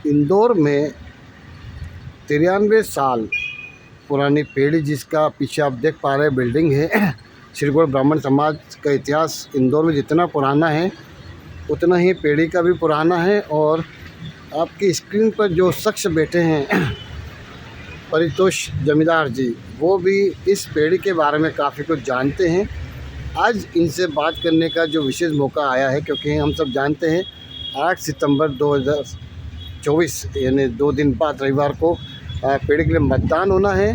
इंदौर में 93 साल पुरानी पेड़ी, जिसका पीछे आप देख पा रहे हैं बिल्डिंग है, श्री गौड़ ब्राह्मण समाज का इतिहास इंदौर में जितना पुराना है उतना ही पेड़ी का भी पुराना है। और आपकी स्क्रीन पर जो शख्स बैठे हैं परितोष जमींदार जी, वो भी इस पेड़ी के बारे में काफ़ी कुछ जानते हैं। आज इनसे बात करने का जो विशेष मौका आया है, क्योंकि हम सब जानते हैं 8 सितंबर 2024 यानी 2 दिन बाद रविवार को पेड़ी के लिए मतदान होना है।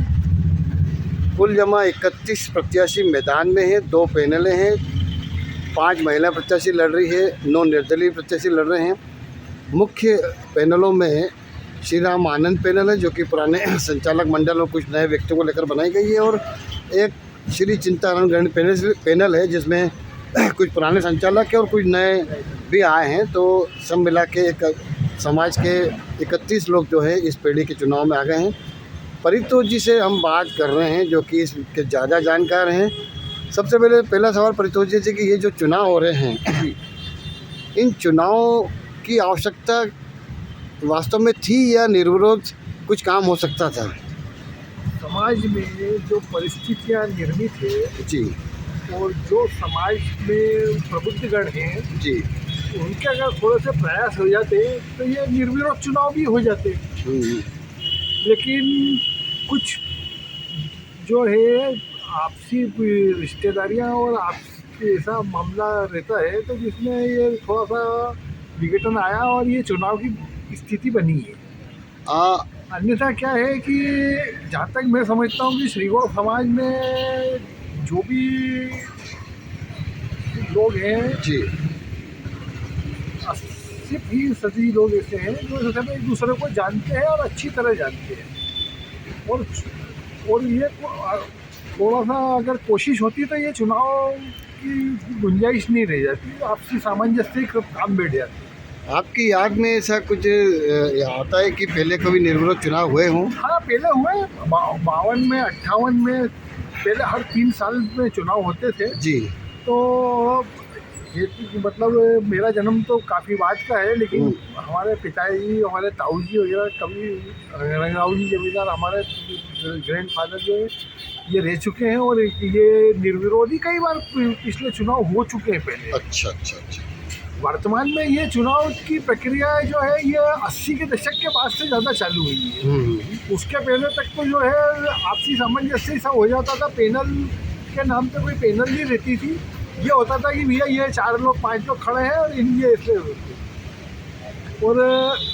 कुल जमा 31 प्रत्याशी मैदान में हैं, 2 पैनलें हैं, 5 महिला प्रत्याशी लड़ रही है, 9 निर्दलीय प्रत्याशी लड़ रहे हैं। मुख्य पैनलों में श्री राम आनंद पैनल है, जो कि पुराने संचालक मंडल और कुछ नए व्यक्तियों को लेकर बनाई गई है, और एक श्री चिंताराम पैनल है जिसमें कुछ पुराने संचालक हैं और कुछ नए भी आए हैं। तो सब मिला के एक समाज के 31 लोग जो है इस पेड़ी के चुनाव में आ गए हैं। परितोष जी से हम बात कर रहे हैं, जो कि इसके ज़्यादा जानकार हैं। सबसे पहला सवाल परितोष जी से कि ये जो चुनाव हो रहे हैं, इन चुनावों की आवश्यकता वास्तव में थी या निर्विरोध कुछ काम हो सकता था? समाज में जो परिस्थितियाँ निर्मित है जी, और जो समाज में प्रबुद्धगण हैं जी, उनके अगर थोड़े से प्रयास हो जाते तो ये निर्विरोध चुनाव भी हो जाते। लेकिन कुछ जो है आपसी रिश्तेदारियां और आपसी ऐसा मामला रहता है, तो जिसमें ये थोड़ा सा विघटन आया और ये चुनाव की स्थिति बनी है। अन्यथा क्या है कि जहाँ तक मैं समझता हूँ कि श्री गौड़ समाज में जो भी लोग हैं जी, 80% लोग ऐसे हैं जो एक दूसरे को जानते हैं और अच्छी तरह जानते हैं। और ये थोड़ा सा अगर कोशिश होती तो ये चुनाव की गुंजाइश नहीं रह जाती, आपसी सामंजस्य काम बैठ जाती। आपकी याद में ऐसा कुछ आता है कि पहले कभी निर्विरोध चुनाव हुए हों? हाँ, पहले हुए 52 में, 58 में, पहले हर 3 साल में चुनाव होते थे। जी, तो ये मतलब मेरा जन्म तो काफ़ी बाद का है, लेकिन हमारे पिताजी, हमारे ताऊजी वगैरह कभी रंगराव जी जमींदार हमारे ग्रैंडफादर जो है ये रह चुके हैं, और ये निर्विरोधी कई बार पिछले चुनाव हो चुके हैं पहले। अच्छा अच्छा अच्छा। वर्तमान में ये चुनाव की प्रक्रिया जो है ये 80 के दशक के बाद से ज़्यादा चालू हुई है। उसके पहले तक तो जो है आपसी सामंजस्य ऐसा हो जाता था, पैनल के नाम पे कोई पैनल नहीं रहती थी। ये होता था कि भैया ये 4 लोग 5 लोग खड़े हैं और ये ऐसे होते। और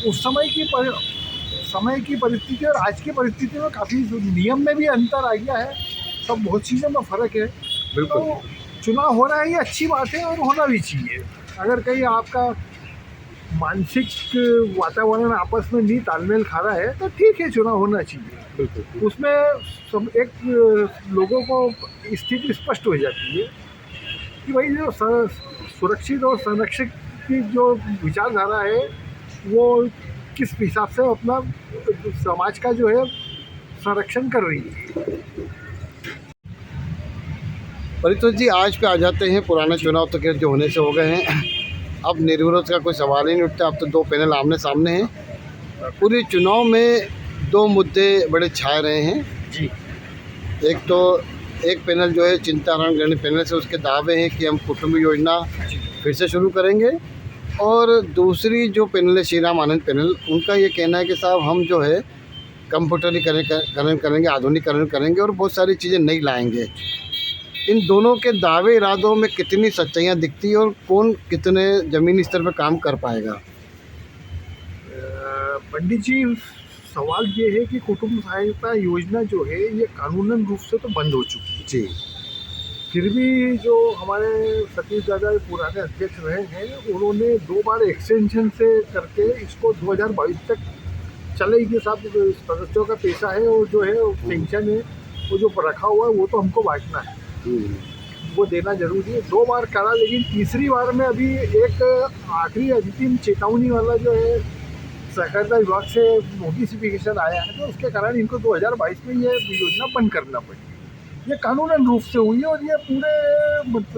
उस समय की परिस्थिति और आज की परिस्थिति में काफ़ी नियम में भी अंतर आ गया है, सब बहुत चीज़ों में फ़र्क है। बिल्कुल। तो चुनाव हो रहा है ये अच्छी बात है और होना भी चाहिए। अगर कहीं आपका मानसिक वातावरण आपस में नहीं तालमेल खा रहा है तो ठीक है, चुनाव होना चाहिए। उसमें सब एक लोगों को स्थिति स्पष्ट हो जाती है कि भाई जो सुरक्षित और संरक्षक की जो विचारधारा है वो किस हिसाब से अपना समाज का जो है संरक्षण कर रही है। परितोष जी, आज पे आ जाते हैं। पुराने चुनाव तो खैर जो होने से हो गए हैं, अब निर्विरोध का कोई सवाल ही नहीं उठता। अब तो 2 पैनल आमने सामने हैं। पूरे चुनाव में 2 मुद्दे बड़े छाए रहे हैं जी। एक पैनल जो है चिंताराम गण पैनल से उसके दावे हैं कि हम कुटुंब योजना फिर से शुरू करेंगे, और दूसरी जो पैनल है श्री राम आनंद पैनल, उनका ये कहना है कि साहब हम जो है कंप्यूटरीकरण करेंगे, आधुनिकीकरण करेंगे और बहुत सारी चीज़ें नई लाएंगे। इन दोनों के दावे इरादों में कितनी सच्चाइयाँ दिखती है और कौन कितने ज़मीनी स्तर पर काम कर पाएगा? पंडित जी, सवाल ये है कि कुटुंब सहायता योजना जो है ये कानूनन रूप से तो बंद हो चुकी है। जी। फिर भी जो हमारे सतीश दादा पुराने अध्यक्ष रहे हैं उन्होंने 2 बार एक्सटेंशन से करके इसको 2022 तक चलेगी। साहब जो सदस्यों का पैसा है और जो है पेंशन है वो जो रखा हुआ है वो तो हमको बांटना है, वो देना जरूरी है। 2 बार करा, लेकिन तीसरी बार में अभी एक आखिरी अंतिम चेतावनी वाला जो है सहकारिता विभाग से नोटिफिकेशन आया है, तो उसके कारण इनको 2022 में ये योजना बंद करना पड़ी। ये कानूनन रूप से हुई है और ये पूरे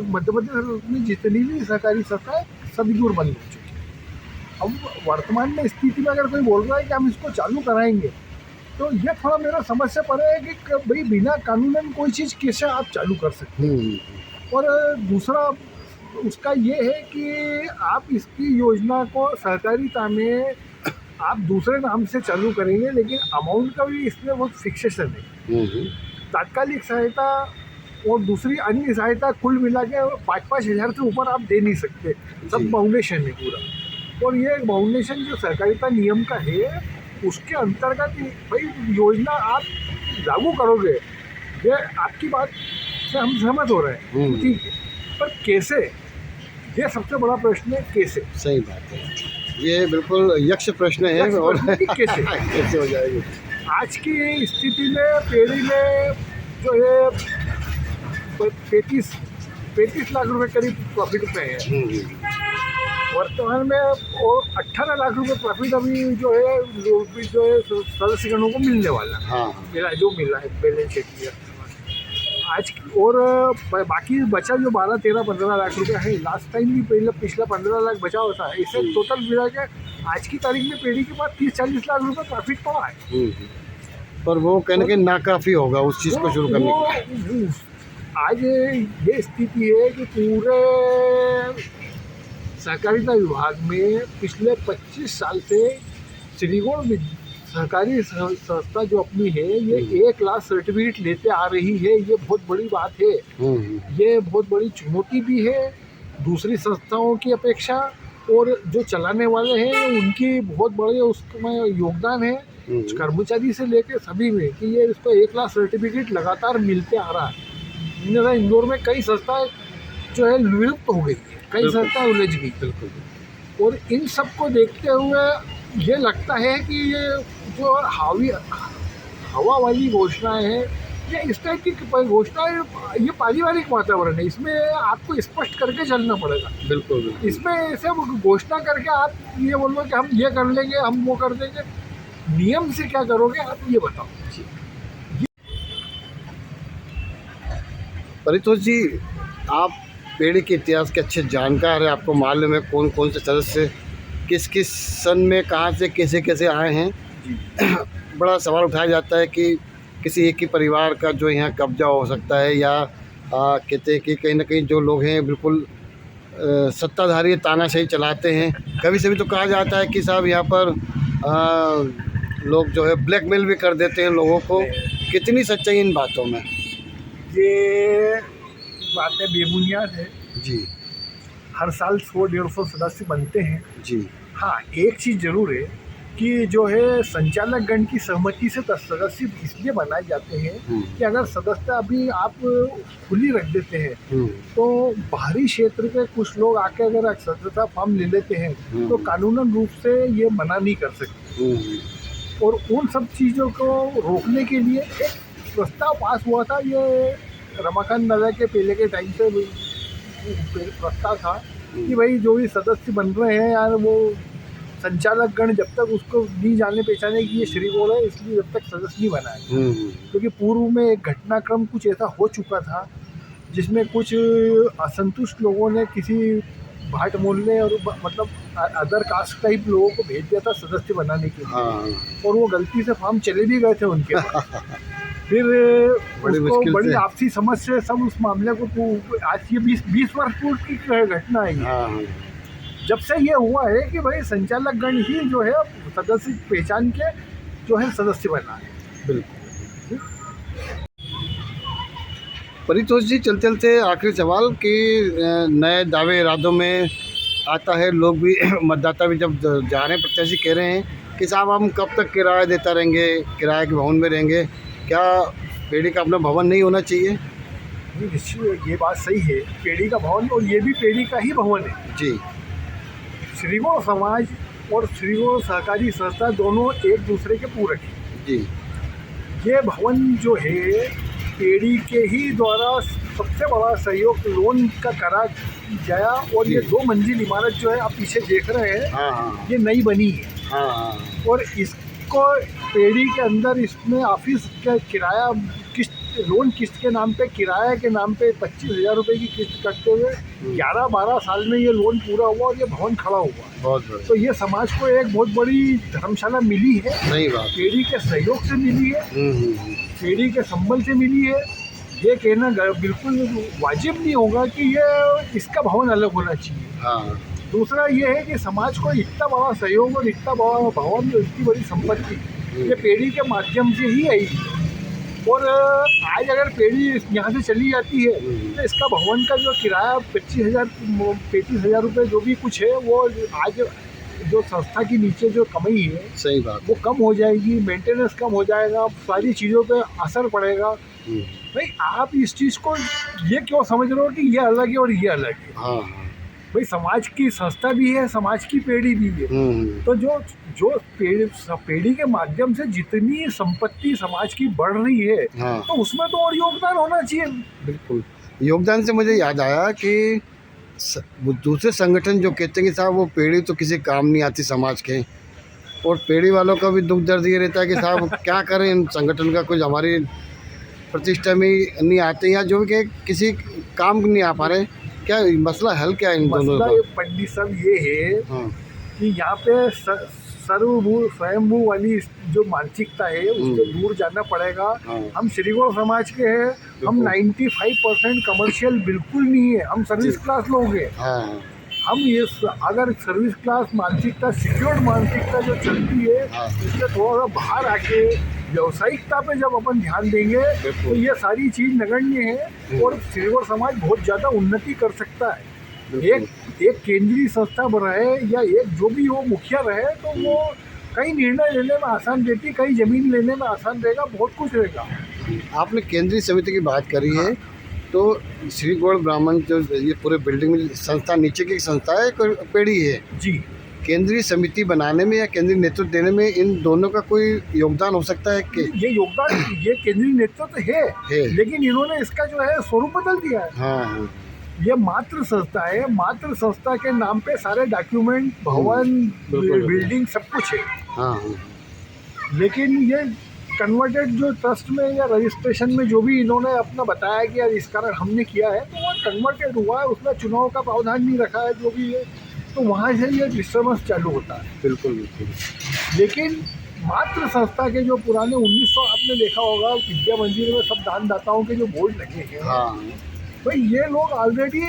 मध्य प्रदेश में जितनी भी सहकारी संस्थाएं सभी दूर बंद हो चुकी है। अब वर्तमान में स्थिति में अगर कोई बोल रहा है कि हम इसको चालू कराएंगे, तो ये थोड़ा मेरा समझ से परे है कि भाई बिना कानूनन कोई चीज़ कैसे आप चालू कर सकते हैं। और दूसरा उसका ये है कि आप इसकी योजना को सहकारिता में आप दूसरे नाम से चालू करेंगे, लेकिन अमाउंट का भी इसमें बहुत फिक्सेशन है। तात्कालिक सहायता और दूसरी अन्य सहायता कुल मिला के 5-5 हज़ार से ऊपर आप दे नहीं सकते, सब फाउंडेशन है पूरा। और ये फाउंडेशन जो सहकारिता नियम का है उसके अंतर्गत भाई योजना आप लागू करोगे, ये आपकी बात से हम सहमत हो रहे हैं, ठीक है, पर कैसे, ये सबसे बड़ा प्रश्न है, कैसे। सही बात है, ये बिल्कुल यक्ष प्रश्न है। और कैसे कैसे हो जाएगी आज की स्थिति में पेड़ी में जो है 35 लाख रुपए करीब प्रॉफिट पे है वर्तमान में, और 18 लाख रुपए प्रॉफिट अभी जो है सदस्यगणों को मिलने वाला है। मेरा जो मिला है बैलेंस शीट किया आज और बाकी बचा जो 12-13-15 लाख रुपए है, लास्ट टाइम भी पिछला 15 लाख बचा हुआ था, इसे टोटल मिला के आज की तारीख में पेड़ी के बाद 30-40 लाख रुपए प्रॉफिट पड़ा है। पर वो कहने के नाकाफी होगा उस चीज़ को शुरू करने के लिए। आज ये स्थिति है कि पूरे सहकारिता विभाग में पिछले 25 साल से श्रीगोड़ सहकारी संस्था जो अपनी है ये 1 लाख सर्टिफिकेट लेते आ रही है। ये बहुत बड़ी बात है, ये बहुत बड़ी चुनौती भी है दूसरी संस्थाओं की अपेक्षा, और जो चलाने वाले हैं उनकी बहुत बड़े उसमें योगदान है, कर्मचारी से लेकर सभी में, कि ये इसको 1 लाख सर्टिफिकेट लगातार मिलते आ रहा है। इंदौर में कई संस्थाएं जो है विलुप्त हो गई, कई संस्थाएं उलझ गई, और इन सब को देखते हुए ये लगता है कि ये जो हवा वाली घोषणाएं हैं, ये इस टाइप की घोषणाएं, ये पारिवारिक वातावरण है, इसमें आपको स्पष्ट करके चलना पड़ेगा। बिल्कुल। इसमें ऐसे घोषणा करके आप ये बोलो कि हम ये कर लेंगे, हम वो कर देंगे, नियम से क्या करोगे आप ये बताओ। परितोष जी, आप पेड़ी के इतिहास के अच्छे जानकार हैं, आपको मालूम है कौन कौन से सदस्य किस किस सन में कहाँ से कैसे कैसे आए हैं। बड़ा सवाल उठाया जाता है कि किसी एक ही परिवार का जो यहाँ कब्जा हो सकता है, या कहते हैं कि कहीं ना कहीं जो लोग हैं बिल्कुल सत्ताधारी तानाशाही चलाते हैं। कभी से भी तो कहा जाता है कि साहब यहाँ पर लोग जो है ब्लैकमेल भी कर देते हैं लोगों को। कितनी सच्चाई इन बातों में? ये बातें बेबुनियाद है जी। हर साल 100-150 सदस्य बनते हैं जी। हाँ, एक चीज़ ज़रूर है कि जो है संचालक गण की सहमति से सदस्य इसलिए बनाए जाते हैं कि अगर सदस्य अभी आप खुली रख देते हैं तो बाहरी क्षेत्र के कुछ लोग आके अगर सदस्यता फॉर्म ले लेते हैं तो कानूनन रूप से ये मना नहीं कर सकते। और उन सब चीज़ों को रोकने के लिए एक प्रस्ताव पास हुआ था, ये रमाकांत दादा के पहले के टाइम से प्रस्ताव था कि भाई जो भी सदस्य बन रहे हैं यार, वो संचालक गण जब तक उसको नहीं जाने पहचाने कि ये श्रीगोड़ है, इसलिए जब तक सदस्य नहीं बनाए। क्योंकि पूर्व में एक घटनाक्रम कुछ ऐसा हो चुका था जिसमें कुछ असंतुष्ट लोगों ने किसी भाट मोहल्ले और मतलब अदर कास्ट टाइप लोगों को भेज दिया था सदस्य बनाने के लिए, और वो गलती से फॉर्म चले भी गए थे उनके पास। फिर उसको बड़ी आपसी समझ से सब उस मामले को, आज ये 20 वर्ष पूर्व की घटना है। जब से ये हुआ है कि भाई संचालक गण ही जो है सदस्य पहचान के जो है सदस्य बना है। बिल्कुल। परितोष जी, चलते चलते आखिरी सवाल कि नए दावे इरादों में आता है, लोग भी मतदाता भी जब जा रहे हैं, प्रत्याशी कह रहे हैं कि साहब हम कब तक किराया देता रहेंगे, किराए के भवन में रहेंगे, क्या पेड़ी का अपना भवन नहीं होना चाहिए? निश्चित ये बात सही है, पेड़ी का भवन, और ये भी पेड़ी का ही भवन है जी। श्रीगोड़ समाज और श्रीगोड़ सहकारी संस्था दोनों एक दूसरे के पूरक हैं जी। ये भवन जो है पेड़ी के ही द्वारा सबसे बड़ा सहयोग लोन का करा गया, और ये 2 मंजिल इमारत जो है आप पीछे देख रहे हैं, ये नई बनी है। और इसको पेड़ी के अंदर इसमें ऑफिस का किराया किस लोन किस्त के नाम पे, किराया के नाम पे 25,000 रुपये की किस्त कटते हुए 11-12 साल में ये लोन पूरा हुआ और ये भवन खड़ा हुआ। बहुत बढ़िया, तो ये समाज को एक बहुत बड़ी धर्मशाला मिली है, सही बात। पेड़ी के सहयोग से मिली है, हम्म। पेड़ी के संबल से मिली है। ये कहना बिल्कुल वाजिब नहीं होगा कि ये इसका भवन अलग होना चाहिए। हाँ, दूसरा ये है कि समाज को इतना बड़ा सहयोग और इतना बड़ा भवन, इतनी बड़ी संपत्ति ये पेड़ी के माध्यम से ही आई है। और आज अगर पेड़ी यहाँ से चली जाती है तो इसका भवन का जो किराया 35,000 रुपये जो भी कुछ है, वो आज जो संस्था की नीचे जो कमाई है, सही बात। वो कम हो जाएगी, मेंटेनेंस कम हो जाएगा, सारी चीज़ों पे असर पड़ेगा। भाई आप इस चीज़ को ये क्यों समझ रहे हो कि ये अलग है और ये अलग है? हाँ, भाई समाज की संस्था भी है, समाज की पेड़ी भी है। तो जो जो पेड़ी के माध्यम से जितनी संपत्ति समाज की बढ़ रही है, हाँ, तो उसमें तो और योगदान होना चाहिए। बिल्कुल। योगदान से मुझे याद आया कि वो दूसरे संगठन जो कहते हैं कि साहब वो पेड़ी तो किसी काम नहीं आती समाज के, और पेड़ी वालों का भी दुख दर्द ये रहता है कि साहब क्या करें, इन संगठन का कुछ हमारी प्रतिष्ठा में नहीं आते, या जो भी किसी काम नहीं आ पा रहे। क्या मसला हल क्या है इन दोनों मसला का? पंडित साहब ये है हाँ, कि यहाँ पे सर्वभू स्वयंभू वाली जो मानसिकता है उससे दूर जाना पड़ेगा। हाँ, हम श्रीगौर समाज के हैं, हम 95% कमर्शियल बिल्कुल नहीं है, हम सर्विस क्लास लोग हैं। हाँ, हम ये अगर सर्विस क्लास मानसिकता, सिक्योर्ड मानसिकता जो चलती है, हाँ, इससे थोड़ा सा बाहर आके व्यावसायिकता पे जब अपन ध्यान देंगे तो ये सारी चीज़ नगण्य है और श्रीगौर समाज बहुत ज़्यादा उन्नति कर सकता है। एक केंद्रीय संस्था रहे या एक जो भी वो मुखिया रहे, तो वो कई निर्णय लेने में आसान रहती, कई जमीन लेने में आसान रहेगा, बहुत कुछ रहेगा। आपने केंद्रीय समिति की बात करी है, तो श्री गौड़ ब्राह्मण जो ये पूरे बिल्डिंग में संस्था नीचे की संस्था है, कोई पेड़ी है जी। केंद्रीय समिति बनाने में या केंद्रीय नेतृत्व देने में इन दोनों का कोई योगदान हो सकता है कि? ये योगदान, ये केंद्रीय नेतृत्व है, लेकिन इन्होंने इसका जो है स्वरूप बदल दिया है। हाँ, ये मातृ संस्था है, मातृ संस्था के नाम पे सारे डॉक्यूमेंट, भवन, बिल्डिंग सब कुछ है। हाँ, लेकिन ये कन्वर्टेड जो ट्रस्ट में या रजिस्ट्रेशन में जो भी इन्होंने अपना बताया कि यार इस कारण हमने किया है, तो वो कन्वर्टेड हुआ है, उसमें चुनाव का प्रावधान नहीं रखा है जो भी है, तो वहाँ से ये डिस्टर्बेंस चालू होता है। बिल्कुल बिल्कुल। लेकिन मातृ संस्था के जो पुराने 1900 आपने देखा होगा विद्या मंदिर में सब दानदाताओं के जो बोर्ड लगे हैं, हाँ, भाई ये लोग ऑलरेडी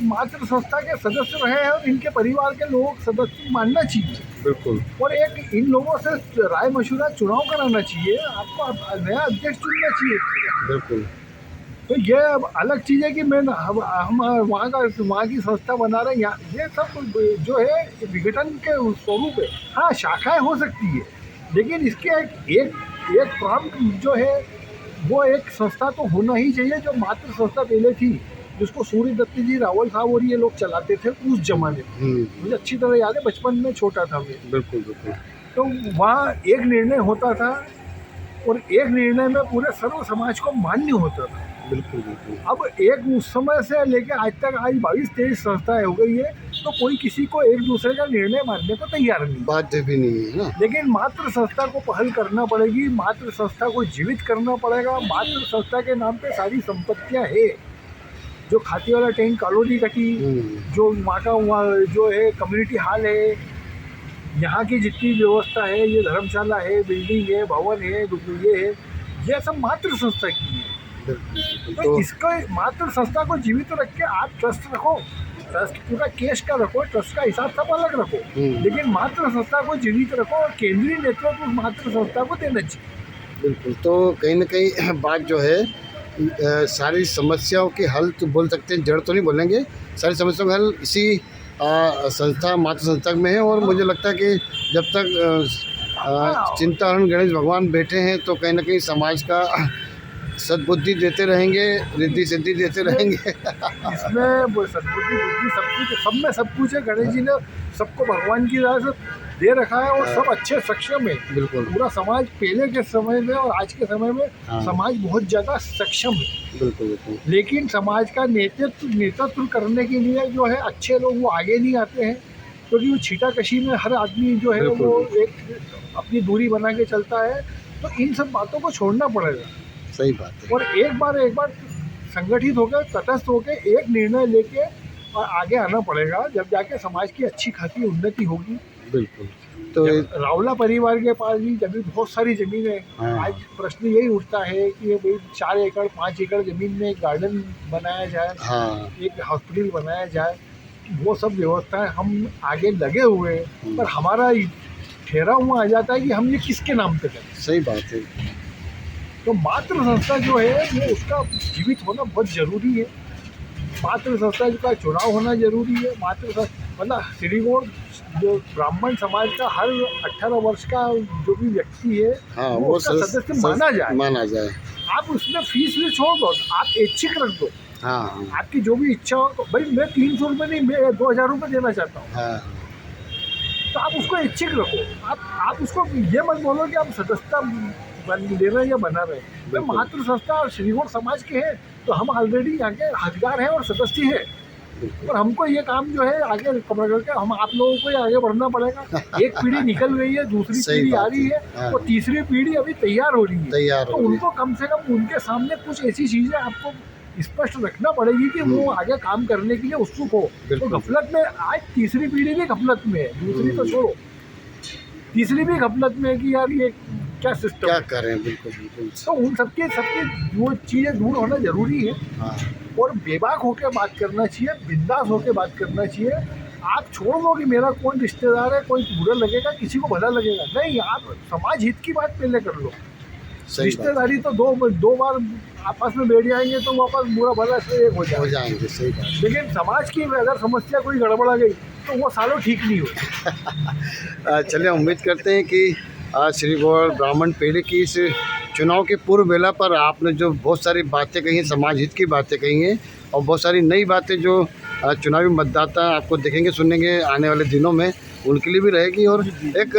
मातृ संस्था के सदस्य रहे हैं और इनके परिवार के लोग सदस्य मानना चाहिए। बिल्कुल। और एक इन लोगों से राय मशुरा चुनाव कराना चाहिए, आपको नया अध्यक्ष चुनना चाहिए। बिल्कुल। तो ये अब अलग चीज़ है कि हम वहाँ की संस्था बना रहे हैं, यहाँ ये सब जो है विघटन के स्वरूप है। हाँ, शाखाएं हो सकती है, लेकिन इसके एक प्रॉम्प्ट जो है वो एक संस्था तो होना ही चाहिए, जो मातृ संस्था पहले थी, जिसको सूर्य दत्त जी, रावल साहब और ये लोग चलाते थे उस जमाने में। मुझे अच्छी तरह याद है, बचपन में छोटा था मैं। बिल्कुल बिल्कुल। तो वहाँ एक निर्णय होता था और एक निर्णय में पूरे सर्व समाज को मान्य होता था। बिल्कुल बिल्कुल। अब एक उस समय से लेकर आज तक, आज 22-23 संस्थाएं हो गई है, तो कोई किसी को एक दूसरे का निर्णय मानने को तैयार नहीं, बात भी नहीं है ना। लेकिन मातृ संस्था को पहल करना पड़ेगी, मातृ संस्था को जीवित करना पड़ेगा। मातृ संस्था के नाम पे सारी संपत्तियां है, जो खाती वाला टैंक कॉलोनी कटी, जो वहाँ का वहाँ जो है कम्युनिटी हॉल है, यहाँ की जितनी व्यवस्था है, ये धर्मशाला है, बिल्डिंग है, भवन है, ये सब मातृ संस्था की है। तो इसको मातृ संस्था को जीवित रख के आप ट्रस्ट रखो, ट्रस्ट पूरा केस का रखो, ट्रस्ट का हिसाब सब अलग रखो, लेकिन मातृ संस्था को जीवित रखो और केंद्रीय नेतृत्व मातृ संस्था को देना चाहिए। बिल्कुल। तो कहीं ना कहीं बात जो है सारी समस्याओं के हल तो बोल सकते हैं, जड़ तो नहीं बोलेंगे, सारी समस्याओं का हल इसी संस्था मातृ संस्था में है। और मुझे लगता है कि जब तक चिंताहरण गणेश भगवान बैठे हैं, तो कहीं ना कहीं समाज का सद्बुद्धि देते रहेंगे, रिद्धि सिद्धि देते रहेंगे। इसमें सद्बुद्धि बुद्धि सब कुछ, सब में सब कुछ है। गणेश जी ने सबको भगवान की राह से दे रखा है और सब अच्छे सक्षम है। बिल्कुल। पूरा समाज पहले के समय में और आज के समय में समाज बहुत ज़्यादा सक्षम है। बिल्कुल बिल्कुल। लेकिन समाज का नेतृत्व करने के लिए जो है अच्छे लोग वो आगे नहीं आते हैं, क्योंकि वो छीटाकशी में हर आदमी जो है वो एक अपनी दूरी बना के चलता है। तो इन सब बातों को छोड़ना पड़ेगा। सही बात है। और एक बार संगठित होकर तटस्थ होकर एक निर्णय लेके और आगे आना पड़ेगा, जब जाके समाज की अच्छी खासी उन्नति होगी। बिल्कुल। तो जब रावला परिवार के पास भी जब भी बहुत सारी जमीन है, हाँ। आज प्रश्न यही उठता है कि ये भाई 4 एकड़ 5 एकड़ जमीन में एक गार्डन बनाया जाए, हाँ, एक हॉस्पिटल बनाया जाए, वो सब व्यवस्थाएं हम आगे लगे हुए हैं, पर हमारा ठहरा हुआ आ जाता है कि हम ये किसके नाम पे करें। सही बात है। तो मातृ संस्था जो है वो उसका जीवित होना बहुत जरूरी है। मातृ संस्था का चुनाव होना जरूरी है। मतलब श्रीगोड़ जो ब्राह्मण समाज का हर 18 वर्ष का जो भी व्यक्ति है, हाँ, वो उसका सदस्य माना जाए। आप उसमें फीस भी छोड़ दो, आप ऐच्छिक रख दो। हाँ, हाँ, आपकी जो भी इच्छा हो, तो भाई मैं 300 रुपये नहीं, मैं 2000 रुपये देना चाहता हूँ, हाँ, तो आप उसको ऐच्छिक रखो। आप उसको ये मत बोलो कि आप सदस्यता ले रहे हैं या बना रहे हैं। तो बिल्कुल। मातृ संस्था और श्रीगोड़ समाज के हैं, तो हम ऑलरेडी यहाँ के हकदार हैं और सदस्य हैं। और हमको ये काम जो है आगे करके हम आप लोगों को ही आगे बढ़ना पड़ेगा। एक पीढ़ी निकल गई है, दूसरी सही पीढ़ी आ बात रही है, हाँ। और तीसरी पीढ़ी अभी तैयार हो रही है। तैयार तो हो रही है। उनको कम से कम उनके सामने कुछ ऐसी चीज़ें आपको स्पष्ट रखना पड़ेगी कि वो आगे काम करने के लिए उत्सुक हो। तो बिल्कुल। गफलत में आज तीसरी पीढ़ी भी गफलत में है, दूसरी तो छोड़ो, तीसरी भी गफलत में है कि यार ये क्या सिस्टम क्या है। करें, बिल्कुल, बिल्कुल। तो उन सबकी वो चीज़ें दूर होना जरूरी है। हाँ, और बेबाक होकर बात करना चाहिए, बिंदास होकर बात करना चाहिए। आप छोड़ दो कि मेरा कौन रिश्तेदार है, कोई बुरा लगेगा, किसी को भला लगेगा, नहीं, आप समाज हित की बात पहले कर लो। सही बात रिश्तेदारी तो दो बार आपस में बैठ जाएंगे तो वापस बुरा भला से एक हो हो जाएगा। जाएंगे। सही बात। लेकिन समाज की अगर समस्या कोई गड़बड़ा गई तो वो सालों ठीक नहीं होती। चलिए, उम्मीद करते हैं कि श्रीगोड़ ब्राह्मण पीढ़ी की इस चुनाव के पूर्व बेला पर आपने जो बहुत सारी बातें कही हैं, समाज हित की बातें कही हैं, और बहुत सारी नई बातें जो चुनावी मतदाता आपको देखेंगे सुनेंगे आने वाले दिनों में, उनके लिए भी रहेगी। और एक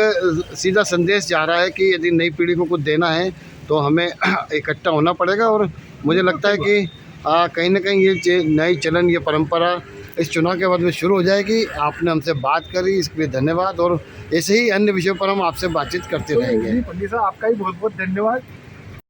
सीधा संदेश जा रहा है कि यदि नई पीढ़ी को कुछ देना है तो हमें इकट्ठा होना पड़ेगा। और मुझे लगता है कि कहीं ना कहीं ये नई चलन, ये परंपरा इस चुनाव के बाद में शुरू हो जाएगी। आपने हमसे बात करी, इसके लिए धन्यवाद। और ऐसे ही अन्य विषयों पर हम आपसे बातचीत करते रहेंगे। पंडित साहब, आपका ही बहुत बहुत धन्यवाद।